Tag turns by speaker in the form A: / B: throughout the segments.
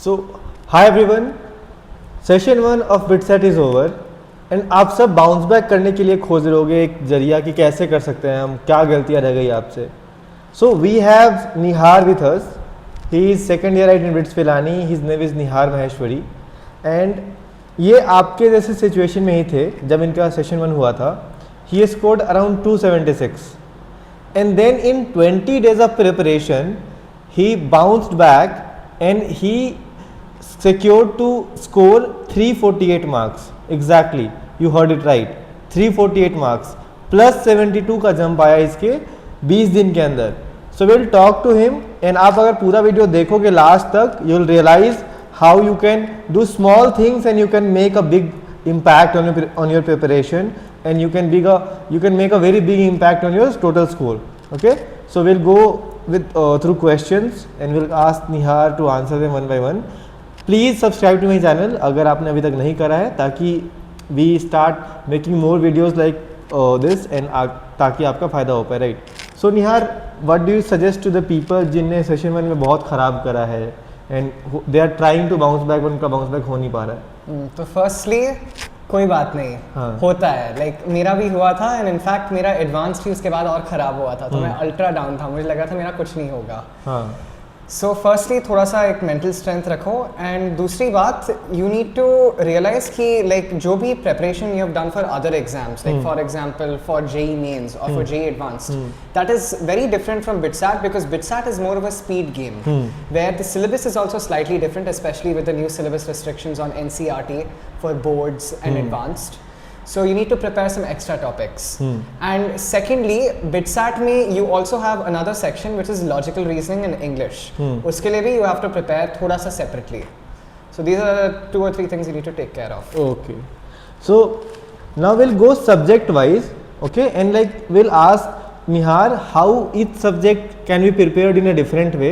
A: So, hi everyone, session 1 of BITSAT is over and आप सब bounce back करने के लिए खोज रहोगे एक जरिया कि कैसे कर सकते हैं हम, क्या गलतियाँ रह गई आपसे. So we have Nihar with us. He is second year at BITS Pilani. His name is Nihar Maheshwari. And ये आपके जैसे सिचुएशन में ही थे जब इनका सेशन 1 हुआ था. He scored around 276 and then in 20 days of preparation he bounced back and he secured to score 348 marks. Exactly, you heard it right, 348 marks plus 72 का जंप आया इसके 20 दिन के अंदर. So we'll talk to him and आप अगर पूरा video देखोगे लास्ट तक you will realize how you can do small things and you can make a big impact on your preparation and you can make a very big impact on your total score. Okay, so we'll go with through questions and we'll ask Nihar to answer them one by one. Please subscribe to my channel अगर आपने अभी तक नहीं करा है, ताकि we start making more videos like this and ताकि आपका फ़ायदा हो पाए, right? So Nihar, what do you suggest to the people जिनने सेशन 1 में बहुत ख़राब करा है and they are trying to bounce back, उनका bounce back हो नहीं पा रहा है?
B: तो फर्स्टली कोई बात नहीं, होता है. लाइक मेरा भी हुआ था एंड इनफैक्ट मेरा एडवांस भी उसके बाद और ख़राब हुआ था. तो मैं अल्ट्रा डाउन था, मुझे लगा था मेरा कुछ नहीं होगा. सो फर्स्टली थोड़ा सा एक मेंटल स्ट्रेंथ रखो एंड दूसरी बात यू नीड टू रियलाइज कि लाइक जो भी preparation you have done for other exams, like for example for JEE Mains और for JEE Advanced, that is very different from BITSAT because BITSAT is more of a speed game where the syllabus is also slightly different, especially with the new syllabus restrictions on NCERT for boards and advanced. So you need to prepare some extra topics. And secondly, BITSAT में you also have another section which is logical reasoning and English. उसके लिए भी you have to prepare थोड़ा सा separately. So these are the 2 or 3 things you need to take care of.
A: Okay. So now we'll go subject wise. Okay, and like we'll ask Nihar how each subject can be prepared in a different way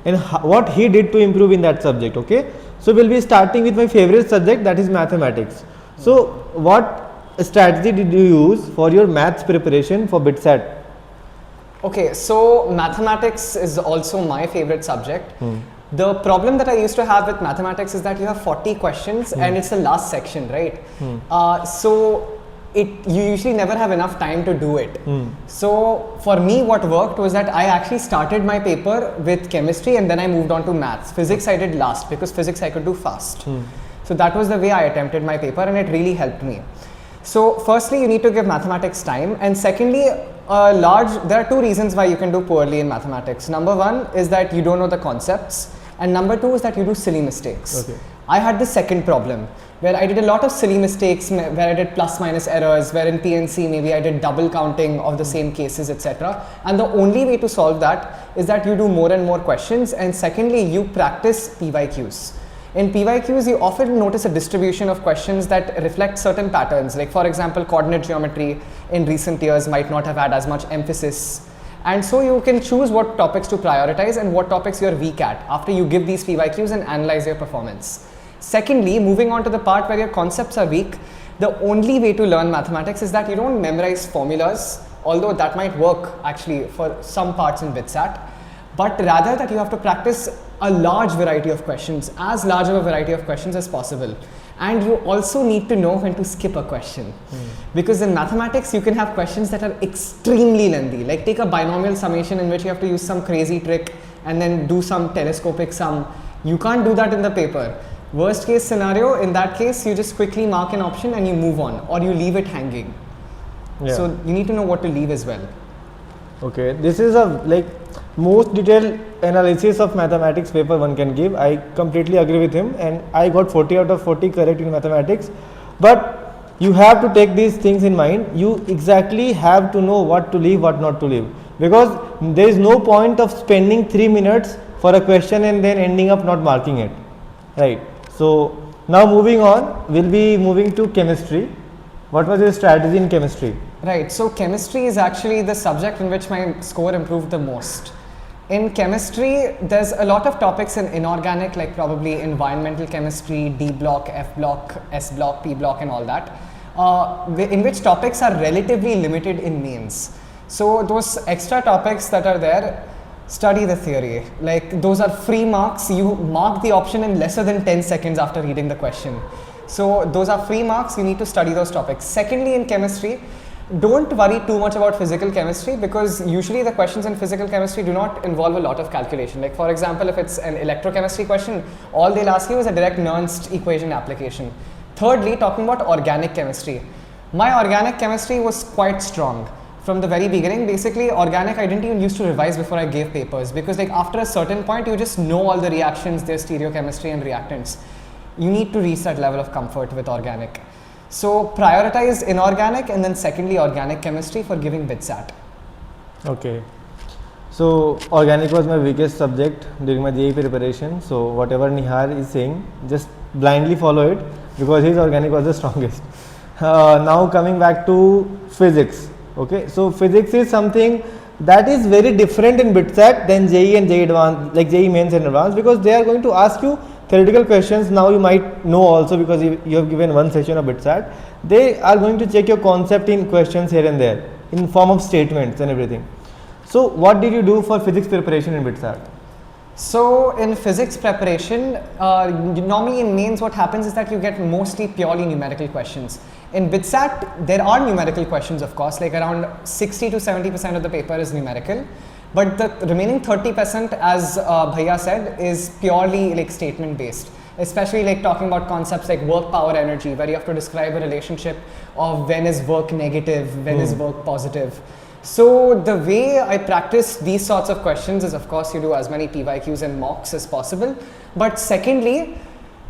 A: and what he did to improve in that subject. Okay. So we'll be starting with my favorite subject, that is mathematics. So what strategy did you use for your maths preparation for BITSAT?
B: Okay, so mathematics is also my favorite subject. The problem that I used to have with mathematics is that you have 40 questions and it's the last section, right? So you usually never have enough time to do it. So for me what worked was that I actually started my paper with chemistry and then I moved on to maths. Physics I did last because physics I could do fast. So that was the way I attempted my paper and it really helped me. So firstly you need to give mathematics time, and secondly there are 2 reasons why you can do poorly in mathematics. Number 1 is that you don't know the concepts and number 2 is that you do silly mistakes. Okay. I had the second problem where I did a lot of silly mistakes where I did plus minus errors, where in PNC maybe I did double counting of the same cases, etc. And the only way to solve that is that you do more and more questions, and secondly you practice PYQs. In PYQs, you often notice a distribution of questions that reflect certain patterns. Like for example, coordinate geometry in recent years might not have had as much emphasis. And so you can choose what topics to prioritize and what topics you're weak at after you give these PYQs and analyze your performance. Secondly, moving on to the part where your concepts are weak, the only way to learn mathematics is that you don't memorize formulas, although that might work actually for some parts in BITSAT. But rather that you have to practice a large variety of questions, as large of a variety of questions as possible. And you also need to know when to skip a question. Because in mathematics, you can have questions that are extremely lengthy. Like take a binomial summation in which you have to use some crazy trick and then do some telescopic sum. You can't do that in the paper. Worst case scenario, in that case, you just quickly mark an option and you move on, or you leave it hanging. Yeah. So you need to know what to leave as well.
A: Okay, this is a most detailed analysis of mathematics paper one can give. I completely agree with him and I got 40 out of 40 correct in mathematics. But you have to take these things in mind. You exactly have to know what to leave, what not to leave, because there is no point of spending 3 minutes for a question and then ending up not marking it, right? So now moving on, we'll be moving to chemistry. What was your strategy in chemistry?
B: Right, so chemistry is actually the subject in which my score improved the most. In chemistry, there's a lot of topics in inorganic, like probably environmental chemistry, D block, F block, S block, P block and all that, in which topics are relatively limited in mains. So those extra topics that are there, Study the theory. Like, those are free marks. You mark the option in lesser than 10 seconds after reading the question. So those are free marks. You need to study those topics. Secondly, in chemistry, don't worry too much about physical chemistry, because usually the questions in physical chemistry do not involve a lot of calculation. Like, for example, if it's an electrochemistry question, all they'll ask you is a direct Nernst equation application. Thirdly, talking about organic chemistry. My organic chemistry was quite strong from the very beginning. Basically, organic I didn't even used to revise before I gave papers, because like after a certain point you just know all the reactions, their stereochemistry and reactants. You need to reach that level of comfort with organic. So prioritize inorganic and then secondly organic chemistry for giving BITSAT.
A: Okay. So organic was my weakest subject during my JEE preparation. So whatever Nihar is saying, just blindly follow it, because his organic was the strongest. Now coming back to physics. Okay, so physics is something that is very different in BITSAT than JEE and JEE Advanced, like JEE Mains and Advanced, because they are going to ask you theoretical questions. Now you might know also, because you have given one session of BITSAT. They are going to check your concept in questions here and there in form of statements and everything. So what did you do for physics preparation in BITSAT?
B: So in physics preparation, normally in mains what happens is that you get mostly purely numerical questions. In BITSAT, there are numerical questions, of course, like around 60 to 70% of the paper is numerical. But the remaining 30%, as Bhaiya said, is purely like statement based. Especially like talking about concepts like work, power, energy, where you have to describe a relationship of when is work negative, when is work positive. So the way I practice these sorts of questions is, of course, you do as many PYQs and mocks as possible. But secondly,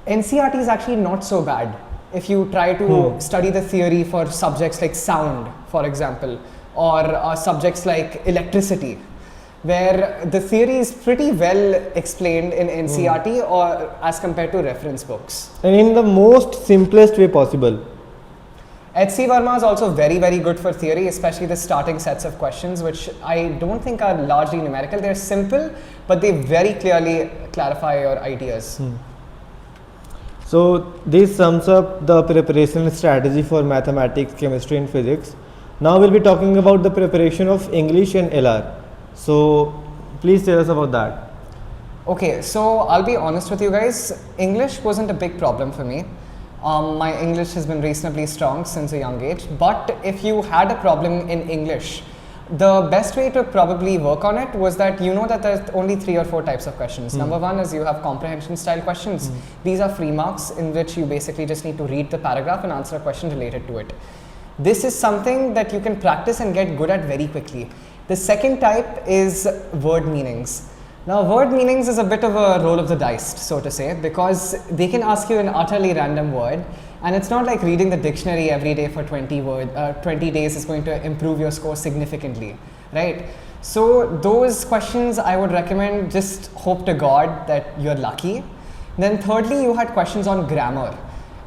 B: NCERT is actually not so bad if you try to study the theory for subjects like sound, for example, or subjects like electricity, where the theory is pretty well explained in NCERT or as compared to reference books.
A: And in the most simplest way possible.
B: HC Verma is also very, very good for theory, especially the starting sets of questions, which I don't think are largely numerical. They're simple, but they very clearly clarify your ideas.
A: So this sums up the preparation strategy for mathematics, chemistry and physics. Now we'll be talking about the preparation of English and LR. So please tell us about that.
B: Okay, so I'll be honest with you guys, English wasn't a big problem for me. My English has been reasonably strong since a young age, but if you had a problem in English, the best way to probably work on it was that you know that there's only 3 or 4 types of questions. Number one is you have comprehension style questions. These are free marks in which you basically just need to read the paragraph and answer a question related to it. This is something that you can practice and get good at very quickly. The second type is word meanings. Now, word meanings is a bit of a roll of the dice, so to say, because they can ask you an utterly random word, and it's not like reading the dictionary every day for 20 days is going to improve your score significantly, right? So those questions I would recommend, just hope to God that you're lucky. Then thirdly, you had questions on grammar.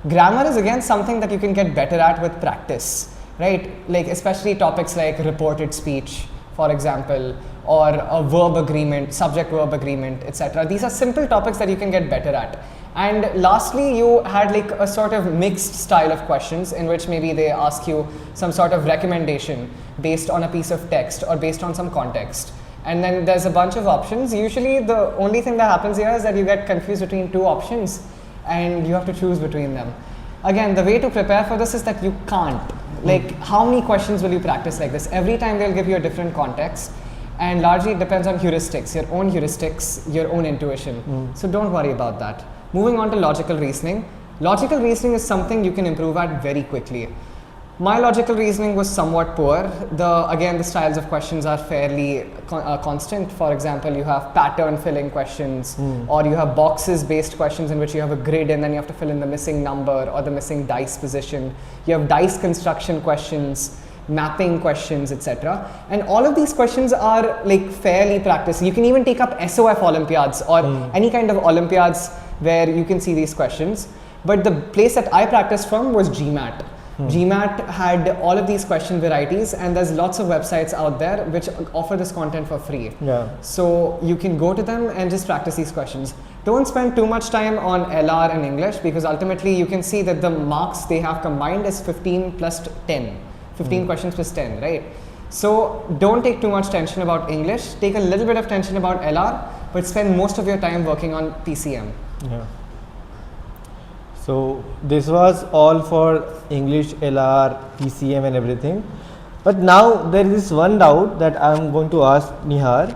B: Grammar is again something that you can get better at with practice, right? Like especially topics like reported speech, for example, or a verb agreement, subject-verb agreement, etc. These are simple topics that you can get better at. And lastly, you had like a sort of mixed style of questions in which maybe they ask you some sort of recommendation based on a piece of text or based on some context. And then there's a bunch of options. Usually the only thing that happens here is that you get confused between 2 options and you have to choose between them. Again, the way to prepare for this is that you can't. Like, how many questions will you practice like this? Every time they'll give you a different context, and largely it depends on heuristics, your own intuition. So don't worry about that. Moving on to logical reasoning. Logical reasoning is something you can improve at very quickly. My logical reasoning was somewhat poor. Again, the styles of questions are fairly constant. For example, you have pattern filling questions, or you have boxes based questions in which you have a grid and then you have to fill in the missing number or the missing dice position. You have dice construction questions, mapping questions, etc. And all of these questions are like fairly practiced. You can even take up SOF Olympiads or any kind of Olympiads where you can see these questions. But the place that I practiced from was GMAT. GMAT had all of these question varieties, and there's lots of websites out there which offer this content for free. So you can go to them and just practice these questions. Don't spend too much time on LR and English, because ultimately you can see that the marks they have combined is 15 plus 10. 15 questions plus 10, right? So don't take too much tension about English. Take a little bit of tension about LR, but spend most of your time working on PCM.
A: Yeah. So this was all for English, LR, PCM and everything. But now there is one doubt that I am going to ask Nihar.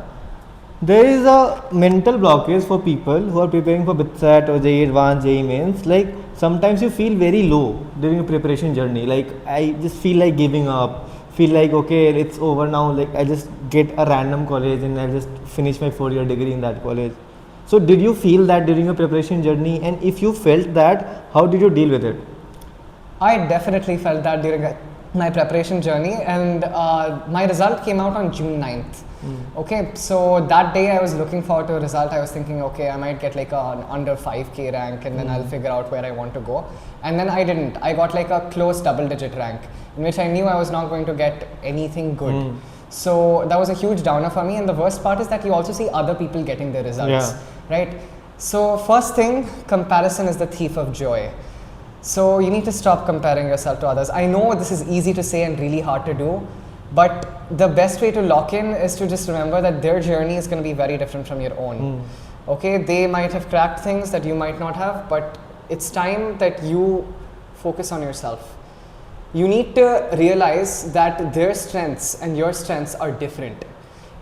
A: There is a mental blockage for people who are preparing for BITSAT or JEE Advanced, JEE Mains. Like sometimes you feel very low during a preparation journey. Like I just feel like giving up. Feel like okay, it's over now. Like I just get a random college and I just finish my 4-year degree in that college. So did you feel that during your preparation journey? And if you felt that, how did you deal with it?
B: I definitely felt that during my preparation journey, and my result came out on June 9th. Okay, so that day I was looking forward to a result. I was thinking, okay, I might get like an under 5k rank and then I'll figure out where I want to go. And then I didn't. I got like a close double-digit rank, in which I knew I was not going to get anything good. So that was a huge downer for me. And the worst part is that you also see other people getting their results, right? So first thing, comparison is the thief of joy. So you need to stop comparing yourself to others. I know this is easy to say and really hard to do, but the best way to lock in is to just remember that their journey is going to be very different from your own. Okay, they might have cracked things that you might not have, but it's time that you focus on yourself. You need to realize that their strengths and your strengths are different.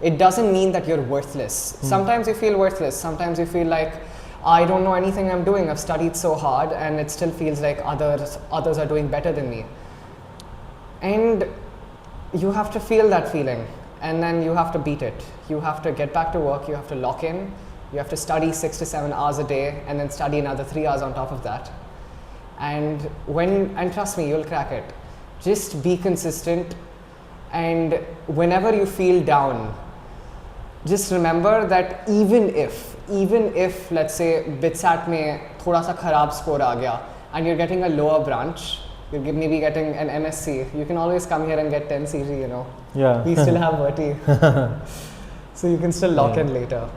B: It doesn't mean that you're worthless. Sometimes you feel worthless. Sometimes you feel like, I don't know anything I'm doing. I've studied so hard and it still feels like others are doing better than me. And you have to feel that feeling and then you have to beat it. You have to get back to work. You have to lock in. You have to study 6 to 7 hours a day and then study another 3 hours on top of that. And trust me, you'll crack it. Just be consistent, and whenever you feel down, just remember that even if let's say BITSAT mein thoda sa kharab score aa gaya and you're getting a lower branch, you're maybe getting an MSc, you can always come here and get 10 CG, you know.
A: Yeah.
B: We still have Verti. So you can still lock in later.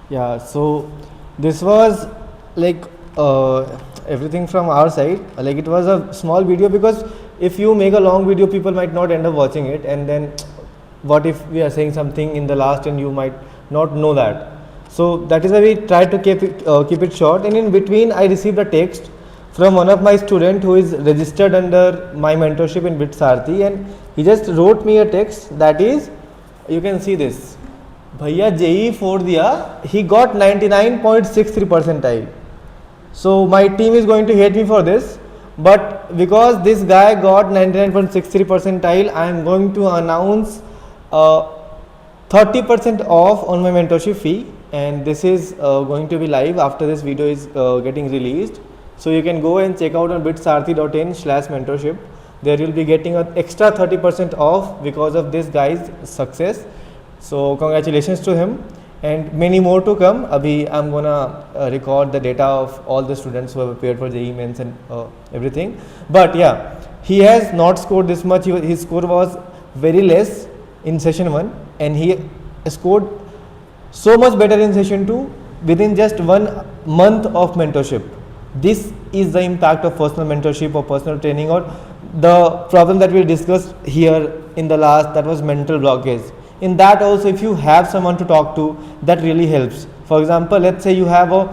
A: Yeah, so this was like everything from our side. Like it was a small video, because if you make a long video, people might not end up watching it, and then what if we are saying something in the last and you might not know that. So that is why we try to keep it short. And in between I received a text from one of my student who is registered under my mentorship in BITSAT, and he just wrote me a text that is, you can see this, Bhaiya JEE 4 diya, he got 99.63 percentile. So my team is going to hate me for this, but because this guy got 99.63 percentile, I am going to announce 30% off on my mentorship fee, and this is going to be live after this video is getting released. So you can go and check out on bitsarthi.in/mentorship. There you'll be getting an extra 30% off because of this guy's success. So congratulations to him, and many more to come. Abhi I'm gonna record the data of all the students who have appeared for JEE Mains and everything. But yeah, he has not scored this much. His score was very less in session 1, and he scored so much better in session 2 within just 1 month of mentorship. This is the impact of personal mentorship or personal training, or the problem that we discussed here in the last, that was mental blockage. In that also, if you have someone to talk to, that really helps. For example, let's say you have a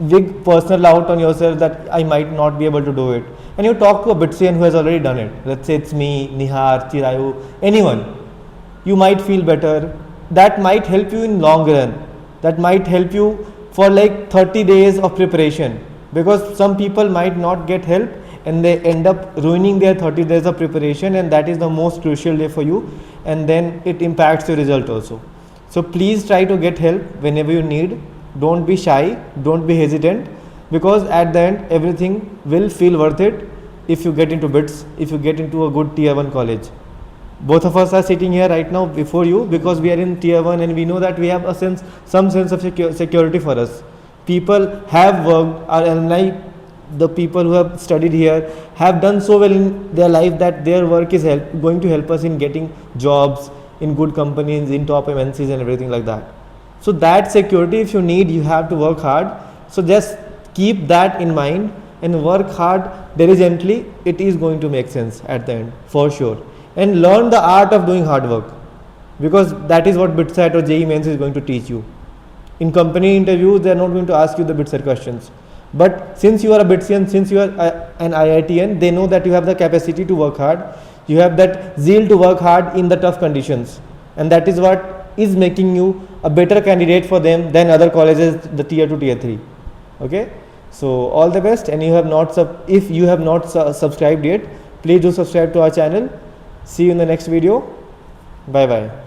A: big personal doubt on yourself that I might not be able to do it, and you talk to a BITSAT who has already done it. Let's say it's me, Nihar, Chirayu, anyone. You might feel better. That might help you in long run. That might help you for like 30 days of preparation, because some people might not get help and they end up ruining their 30 days of preparation, and that is the most crucial day for you, and then it impacts your result also. So please try to get help whenever you need. Don't be shy, don't be hesitant, because at the end everything will feel worth it if you get into BITS, if you get into a good tier 1 college. Both of us are sitting here right now before you because we are in tier 1, and we know that we have a some sense of security for us. People have worked, our alumni, the people who have studied here have done so well in their life that their work is going to help us in getting jobs in good companies, in top MNCs and everything like that. So that security, if you need, you have to work hard. So just keep that in mind and work hard diligently. It is going to make sense at the end, for sure. and learn the art of doing hard work, because that is what BITSAT or JEE Mains is going to teach you. In company interviews, they are not going to ask you the BITSAT questions. But since you are a BITSian, since you are an IITian, they know that you have the capacity to work hard. You have that zeal to work hard in the tough conditions. And that is what is making you a better candidate for them than other colleges, the tier 2, tier 3. Okay. So all the best. And you have not if you have not subscribed yet, please do subscribe to our channel. See you in the next video. Bye bye.